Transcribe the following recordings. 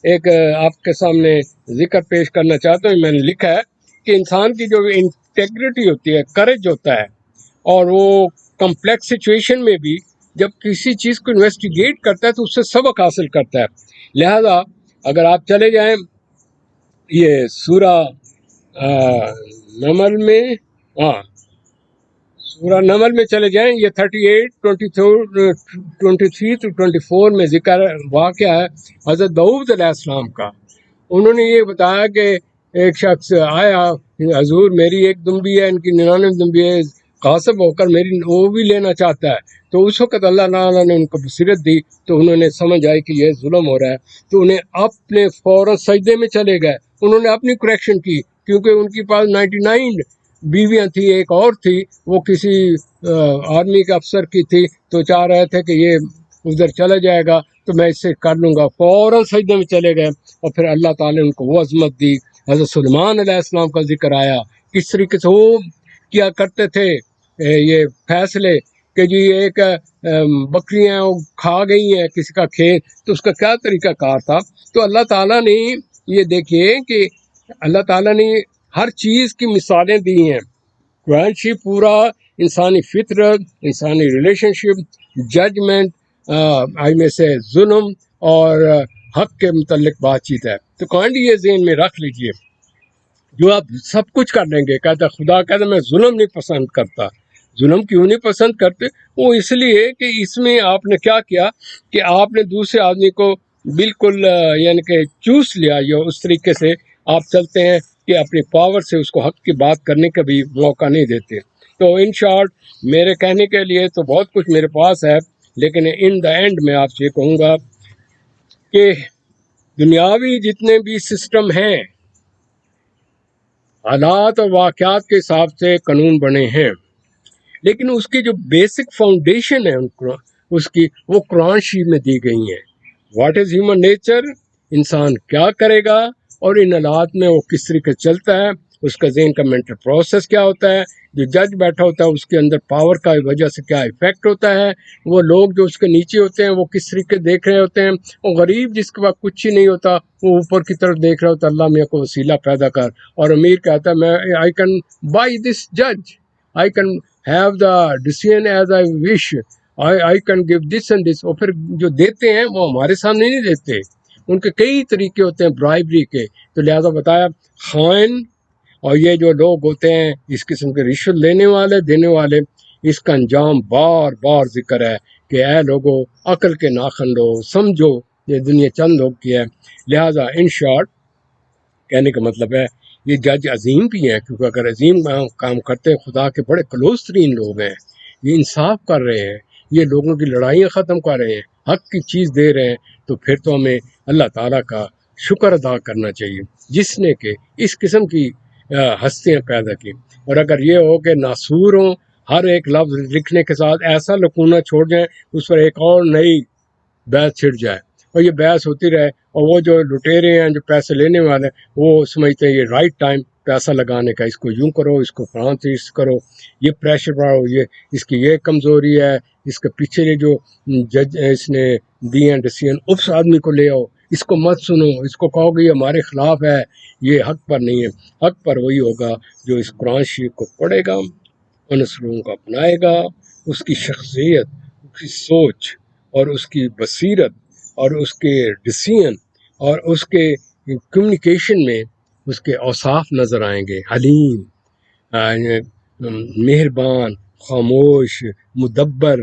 ایک آپ کے سامنے ذکر پیش کرنا چاہتا ہوں. میں نے لکھا ہے کہ انسان کی جو انٹیگریٹی ہوتی ہے، کریج ہوتا ہے، اور وہ کمپلیکس سچویشن میں بھی جب کسی چیز کو انویسٹیگیٹ کرتا ہے تو اس سے سبق حاصل کرتا ہے. لہذا اگر آپ چلے جائیں یہ سورہ نمل میں، ہاں سورہ نمل میں چلے جائیں، یہ 38 23 to 24 میں ذکر واقعہ ہے حضرت داؤد علیہ السلام کا. انہوں نے یہ بتایا کہ ایک شخص آیا، حضور میری ایک دمبی ہے، ان کی 99 دمبی ہے، غاصب ہو کر میری وہ بھی لینا چاہتا ہے. تو اس وقت اللہ تعالیٰ نے ان کو بصیرت دی تو انہوں نے سمجھ آئی کہ یہ ظلم ہو رہا ہے، تو انہیں اپنے فوراً سجدے میں چلے گئے. انہوں نے اپنی کریکشن کی، کیونکہ ان کے پاس 99 بیویاں تھیں، ایک اور تھی وہ کسی آرمی کے افسر کی تھی، تو چاہ رہے تھے کہ یہ ادھر چلا جائے گا تو میں اس سے کر لوں گا. فوراً سجدے میں چلے گئے اور پھر اللہ تعالیٰ نے ان کو وہ عظمت دی. حضرت سلیمان علیہ السلام کا ذکر آیا، کس طریقے سے وہ کیا کرتے تھے یہ فیصلے کہ جی ایک بکریاں کھا گئی ہیں کسی کا کھیت، تو اس کا کیا طریقہ کار تھا. تو اللہ تعالیٰ نے یہ دیکھیے کہ اللہ تعالیٰ نے ہر چیز کی مثالیں دی ہیں. قرآن شریف پورا انسانی فطرت، انسانی ریلیشن شپ، ججمنٹ، آئی میں سے ظلم اور حق کے متعلق بات چیت ہے. تو کائنڈلی یہ ذہن میں رکھ لیجئے، جو آپ سب کچھ کر لیں گے، کہتا خدا کہتا میں ظلم نہیں پسند کرتا. ظلم کیوں نہیں پسند کرتے؟ وہ اس لیے کہ اس میں آپ نے کیا کیا کہ آپ نے دوسرے آدمی کو بالکل یعنی کہ چوس لیا، یا اس طریقے سے آپ چلتے ہیں کہ اپنی پاور سے اس کو حق کی بات کرنے کا بھی موقع نہیں دیتے. تو ان شارٹ میرے کہنے کے لیے تو بہت کچھ میرے پاس ہے، لیکن ان دا اینڈ میں آپ سے کہوں گا کہ دنیاوی جتنے بھی سسٹم ہیں، حالات اور واقعات کے حساب سے قانون بنے ہیں، لیکن اس کی جو بیسک فاؤنڈیشن ہے اس کی وہ قرآن شریف میں دی گئی ہیں. واٹ از ہیومن نیچر، انسان کیا کرے گا اور ان حالات میں وہ کس طریقے چلتا ہے، اس کا ذہن کا مینٹل پروسیس کیا ہوتا ہے، جو جج بیٹھا ہوتا ہے اس کے اندر پاور کا وجہ سے کیا ایفیکٹ ہوتا ہے، وہ لوگ جو اس کے نیچے ہوتے ہیں وہ کس طریقے دیکھ رہے ہوتے ہیں، اور غریب جس کے پاس کچھ ہی نہیں ہوتا وہ اوپر کی طرف دیکھ رہا ہوتا ہے اللہ میاں کو وسیلہ پیدا کر، اور امیر کہتا ہے میں آئی کین بائی دس جج، I can have the decision as I wish, I can give this and this. اور پھر جو دیتے ہیں وہ ہمارے سامنے نہیں دیتے، ان کے کئی طریقے ہوتے ہیں برائبری کے. تو لہذا بتایا خائن اور یہ جو لوگ ہوتے ہیں اس قسم کے رشوت لینے والے دینے والے، اس کا انجام بار بار ذکر ہے کہ اے لوگو عقل کے ناخن لو، سمجھو یہ دنیا چند لوگ کی ہے. لہذا ان شارٹ کہنے کا مطلب ہے یہ جج عظیم بھی ہیں، کیونکہ اگر عظیم کام کرتے ہیں، خدا کے بڑے کلوز ترین لوگ ہیں، یہ انصاف کر رہے ہیں، یہ لوگوں کی لڑائیاں ختم کر رہے ہیں، حق کی چیز دے رہے ہیں، تو پھر تو ہمیں اللہ تعالیٰ کا شکر ادا کرنا چاہیے جس نے کہ اس قسم کی ہستیاں پیدا کی. اور اگر یہ ہو کہ ناسور ہوں، ہر ایک لفظ لکھنے کے ساتھ ایسا لکونہ چھوڑ جائیں اس پر ایک اور نئی بحث چھڑ جائے اور یہ بحث ہوتی رہے، اور وہ جو لٹیرے ہیں جو پیسے لینے والے وہ سمجھتے ہیں یہ رائٹ ٹائم پیسہ لگانے کا، اس کو یوں کرو، اس کو فلاں چیز کرو، یہ پریشر بڑھاؤ، یہ اس کی یہ کمزوری ہے، اس کے پیچھے جو جج اس نے دی ہیں ڈیسیژن اس آدمی کو لے آؤ، اس کو مت سنو، اس کو کہو گے یہ ہمارے خلاف ہے، یہ حق پر نہیں ہے. حق پر وہی ہوگا جو اس قرآن شریف کو پڑھے گا، ان اصولوں کو اپنائے گا، اس کی شخصیت، اس کی سوچ اور اس کی بصیرت اور اس کے ڈیسیژن اور اس کے کمیونیکیشن میں اس کے اوصاف نظر آئیں گے. حلیم، مہربان، خاموش، مدبر،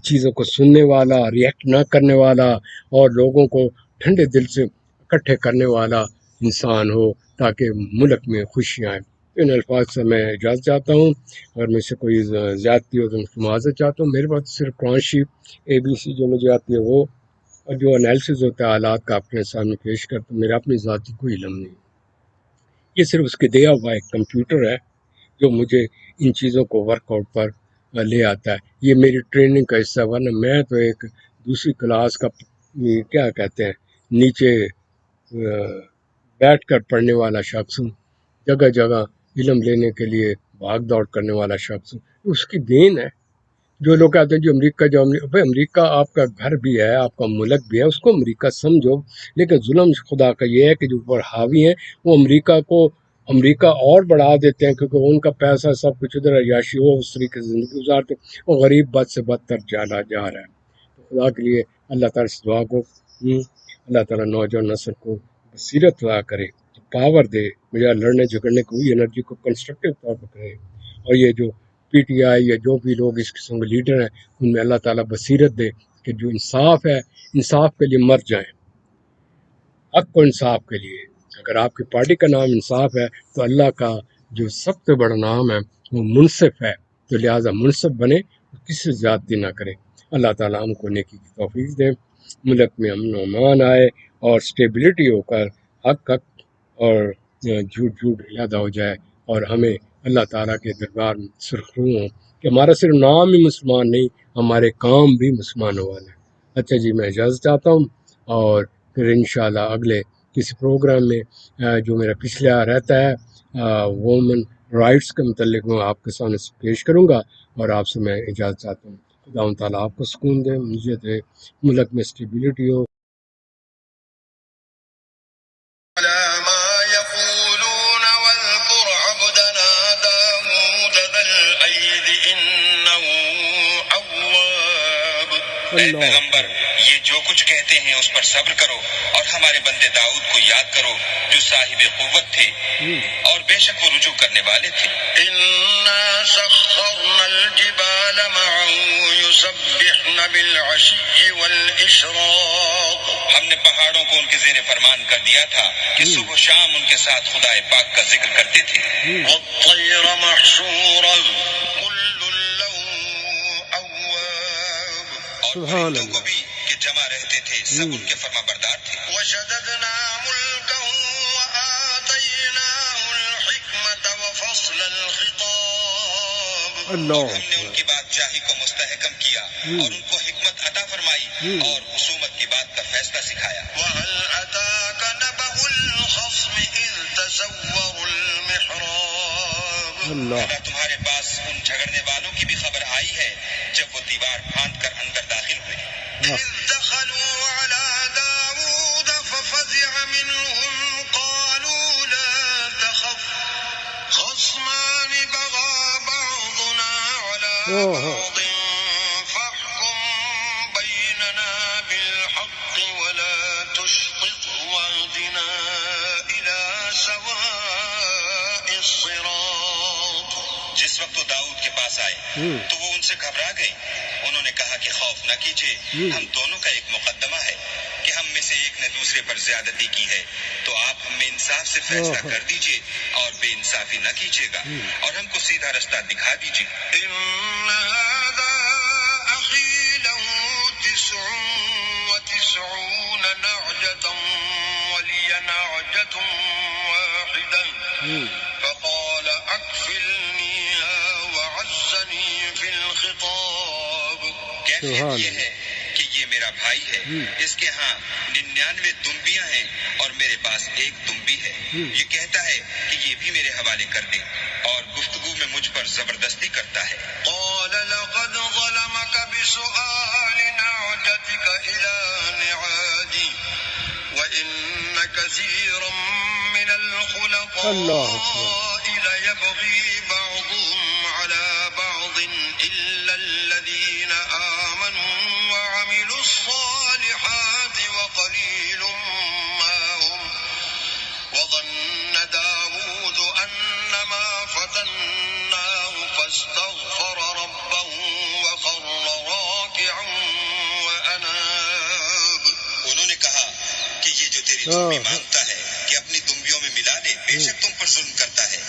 چیزوں کو سننے والا، ریئیکٹ نہ کرنے والا، اور لوگوں کو ٹھنڈے دل سے اکٹھے کرنے والا انسان ہو تاکہ ملک میں خوشیاں آئیں. ان الفاظ سے میں اجازت چاہتا ہوں، اگر مجھ سے کوئی زیادتی ہو تو میں معذرت چاہتا ہوں. میرے پاس صرف قرآن شریف ABC جو مجھے آتی ہے وہ، اور جو انالیسز ہوتا ہے حالات کا اپنے سامنے پیش کرتا ہوں. میرا اپنی ذاتی کوئی علم نہیں، یہ صرف اس کے دیا ہوا ایک کمپیوٹر ہے جو مجھے ان چیزوں کو ورک آؤٹ پر لے آتا ہے. یہ میری ٹریننگ کا حصہ، ورنہ میں تو ایک دوسری کلاس کا کیا کہتے ہیں نیچے بیٹھ کر پڑھنے والا شخص ہوں، جگہ جگہ علم لینے کے لیے بھاگ دوڑ کرنے والا شخص ہوں. اس کی دین ہے جو لوگ کہتے ہیں جو بھائی امریکہ آپ کا گھر بھی ہے، آپ کا ملک بھی ہے، اس کو امریکہ سمجھو، لیکن ظلم خدا کا یہ ہے کہ جو اوپر حاوی ہیں وہ امریکہ اور بڑھا دیتے ہیں، کیونکہ ان کا پیسہ سب کچھ ادھر عیاشی ہو اس طریقے سے زندگی گزارتے ہیں، وہ غریب بد سے بدتر جا رہا ہے۔ تو خدا کے لیے اللہ تعالیٰ سے دعا کو اللہ تعالیٰ نوجوان نسل کو بصیرت عطا کرے، پاور دے، بجائے لڑنے جھگڑنے کو وہی انرجی کو کنسٹرکٹیو طور پر کرے، اور یہ جو پی ٹی آئی یا جو بھی لوگ اس قسم کے لیڈر ہیں ان میں اللہ تعالیٰ بصیرت دے کہ جو انصاف ہے، انصاف کے لیے مر جائیں، حق و انصاف کے لیے۔ اگر آپ کی پارٹی کا نام انصاف ہے تو اللہ کا جو سب سے بڑا نام ہے وہ منصف ہے، تو لہٰذا منصف بنے، کسی سے زیادتی نہ کرے۔ اللہ تعالیٰ ہم کو نیکی کی توفیق دے، ملک میں امن و امان آئے اور اسٹیبلٹی ہو کر حق اور جھوٹ علیحدہ ہو جائے، اور ہمیں اللہ تعالیٰ کے دربار میں سرخرو ہوں کہ ہمارا صرف نام ہی مسلمان نہیں، ہمارے کام بھی مسلمانوں والے ہیں۔ اچھا جی، میں اجازت چاہتا ہوں، اور پھر انشاءاللہ اگلے کسی پروگرام میں جو میرا پچھلے رہتا ہے وومن رائٹس کے متعلق میں آپ کے سامنے پیش کروں گا، اور آپ سے میں اجازت چاہتا ہوں۔ خدا تعالیٰ آپ کو سکون دے، مجھے دے، ملک میں اسٹیبلٹی ہو۔ اے پیغمبر، یہ جو کچھ کہتے ہیں اس پر صبر کرو، اور ہمارے بندے داؤد کو یاد کرو جو صاحب قوت تھے اور بے شک وہ رجوع کرنے والے تھے۔ اِنَّا سَخَّرْنَا الْجِبَالَ مَعَهُ يُسَبِّحْنَ بِالْعَشِيِّ وَالْإِشْرَاقِ، ہم نے پہاڑوں کو ان کے زیر فرمان کر دیا تھا کہ صبح و شام ان کے ساتھ خدائے پاک کا ذکر کرتے تھے۔ وَالطَّيْرَ مَحْشُورًا سبحان کو بھی کہ جمع رہتے تھے، سب ان کے فرما بردار تھے۔ وَشَدَدْنَا مُلْكَهُ وَآتَيْنَاهُ الْحِكْمَةَ وَفَصْلَ الْخِطَابِ، اور ہم نے ان کی بادشاہی کو مستحکم کیا اور ان کو حکمت عطا فرمائی اور خصومت کی بات کا فیصلہ سکھایا۔ وَهَلْ أَتَاكَ نَبَأُ الْخَصْمِ إِذْ تَسَوَّرُوا الْمِحْرَابَ، کیا تمہارے پاس ان جھگڑنے والوں کی بھی خبر آئی ہے جب وہ دیوار پھاند کر اندر داخل ہوئے؟ اذ دخلوا على داود ففزع منهم قالوا لا تخف خصمان بغى بعضنا على بعض فاحكم بيننا بالحق ولا تشطط واهدنا إلى سواء الصراط۔ جس وقت وہ داؤد کے پاس آئے تو وہ ان سے گھبرا گئی، انہوں نے کہا کہ خوف نہ کیجیے، ہم دونوں کا ایک مقدمہ ہے کہ ہم میں سے ایک نے دوسرے پر زیادتی کی ہے، تو آپ ہم میں انصاف سے فیصلہ کر دیجیے اور بے انصافی نہ کیجیے گا، اور ہم کو سیدھا رستہ دکھا دیجیے۔ ان هذا اخی له 99 نعجة ولي نعجة واحدة فقال اكفلنيها وعزني في الخطاب۔ کیفیت یہ ہے کہ یہ میرا بھائی ہے، اس کے ہاں 99 دمبیاں ہیں اور میرے پاس ایک دمبی ہے، یہ کہتا ہے کہ یہ بھی میرے حوالے کر دیں، اور گفتگو میں مجھ پر زبردستی کرتا ہے۔ قال لقد ظلمك بسؤال نعجتك إلى نعاجي وإن كثيرا من الخلطاء ليبغي بعضهم على بعض إلا الذين آمنوا وعملوا الصالحات وقليل ما هم وظن داود أنما فتناه فاستغفر ربه وخر راكعا وأناب۔ انہوں نے کہا کہ یہ جو تیری دمبی مانگتا ہے کہ اپنی دمبیوں میں ملا لے، بے شک تم پر ظلم کرتا ہے،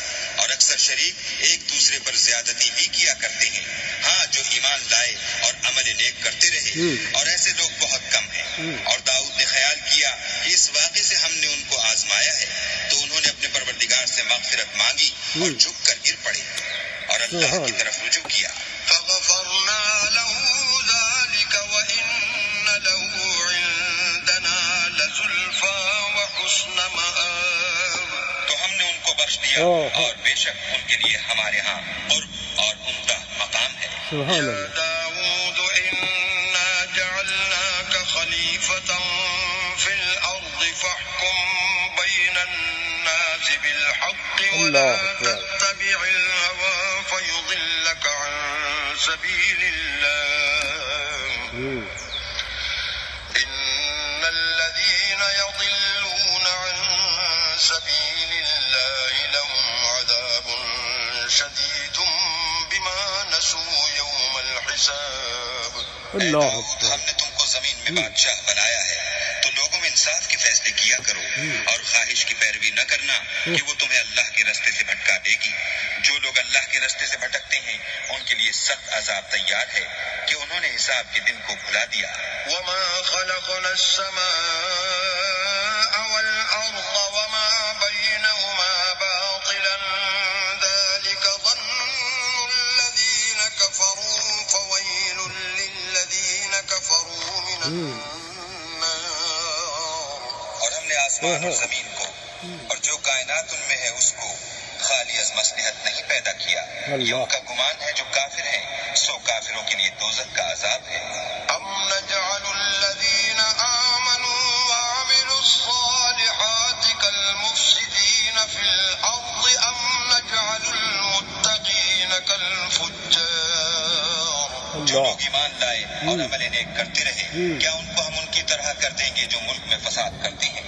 اور اکثر شریک ایک دوسرے پر زیادتی ہی کیا کرتے ہیں۔ ہاں، جو ایمان لائے اور عمل نیک کرتے رہے، اور ایسے لوگ بہت کم ہیں۔ اور داؤد نے خیال کیا کہ اس واقعے سے ہم نے ان کو آزمایا ہے، تو انہوں نے اپنے پروردگار سے مغفرت مانگی اور جھک کر گر پڑے اور اللہ کی طرف رجوع کیا۔ فغفرنا له ذلك وإن له عندنا لزلفى وحسن مآب، تو ہم نے ان کو بخش دیا اور بے شک ان کے لیے ہمارے ہاں قرب اور عمدہ مقام ہے۔ الناس بالحق ولا اللہ اکبر. تتبع الهوى فيضلك عن سبيل الله إن الذين يضلون عن سبيل الله لهم عذاب شديد بما نسوا يوم الحساب. اللہ ہم اکبر. نے تم کو زمین میں بادشاہ بنایا ہے تو لوگوں میں انصاف کے فیصلے کیا کرو اور خواہش کی پیروی نہ کرنا کہ وہ تمہیں اللہ کے راستے سے بھٹکا دے گی. جو لوگ اللہ کے راستے سے بھٹکتے ہیں ان کے لیے سخت عذاب تیار ہے کہ انہوں نے حساب کے دن کو بھلا دیا. وما خلقنا السماء والأرض وما بينهما باطلا ذلك ظن الذين كفروا فويل للذين كفروا من النار. اور ہم نے آسمان اور زمین کو اور جو کائنات ان میں ہے اس کو خالی از مصلحت نہیں پیدا کیا. یہ ان کا گمان ہے جو کافر ہیں سو کافروں کے لیے دوزخ کا عذاب ہے. ام نجعل الذین آمنوا وعملوا الصالحات كالمفسدین فی الارض ام نجعل المتقین كالفجار. جو لوگ ایمان لائے اور عمل نیک کرتے رہے کیا ان کو ہم ان کی طرح کر دیں گے جو ملک میں فساد کرتے ہیں